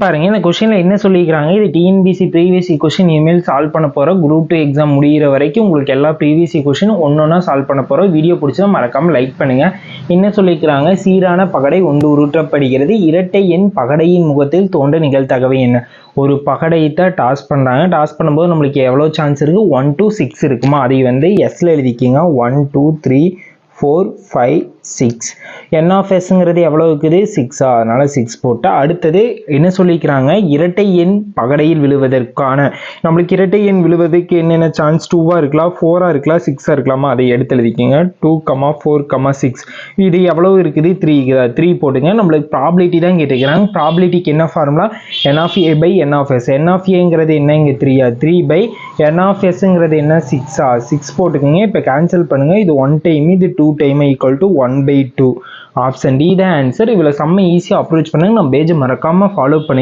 பாருங்க. இந்த क्वेश्चनல என்ன சொல்லிருக்காங்க, இது டிஎன்பிஎஸ்சி ப்ரீவியஸ் क्वेश्चन இனிமேல் சால்வ் பண்ண போறோம். குரூப் 2 எக்ஸாம் முடியிற வரைக்கும் உங்களுக்கு எல்லா ப்ரீவியஸ் क्वेश्चन ஒவ்வொண்ணா சால்வ் பண்ண போறோம். வீடியோ பிடிச்சா மறக்காம லைக் பண்ணுங்க. என்ன சொல்லிருக்காங்க, சீரான பகடை ஒன்று உருட்டப்படுகிறது. இரட்டை எண் பகடையின் முகத்தில் தோன்ற நிகழ்தகவு என்ன? ஒரு பகடையை டாஸ் பண்றாங்க. டாஸ் பண்ணும்போது நம்மளுக்கு எவ்வளவு சான்ஸ் இருக்கு? 1 to 6 இருக்குமா? அதை வந்து எஸ்ல எழுதிக்கிங்க. 1 2 3 4 5 6. n of sங்கிறது எவ்வளவு இருக்குது? 6. அதனால 6 போட்டு அடுத்தது என்ன சொல்லிக்கிறாங்க, இரட்டை எண் பகடையில் விழுவதற்கான நம்மளுக்கு இரட்டை எண் விழுவதற்கு என்னென்ன சான்ஸ்? 2 இருக்கலாம், 4 இருக்கலாம், 6 இருக்கலாமா? அதை எடுத்து எழுதிக்கிங்க. 2, 4, 6. இது எவ்வளவு இருக்குது? 3 இருக்குதா? 3 போட்டுங்க. நம்மளுக்கு ப்ராபிலிட்டி தான் கேட்டுக்கிறாங்க. ப்ராபிலிட்டிக்கு என்ன formula? n of a by n of s. n of aங்கிறது என்ன? இங்க 3. 3 by n of sங்கிறது என்ன? 6. 6 போட்டுக்கங்க. இப்போ கேன்சல் பண்ணுங்க. இது 1 டைம், இது 2 time equal to 1/2. Option D தான் ஆன்சர். இவ்வளவு செம்ம ஈஸியா அப்ரோச் பண்ணுங்க. நம்ம பேஜை மறக்காம ஃபாலோ பண்ணி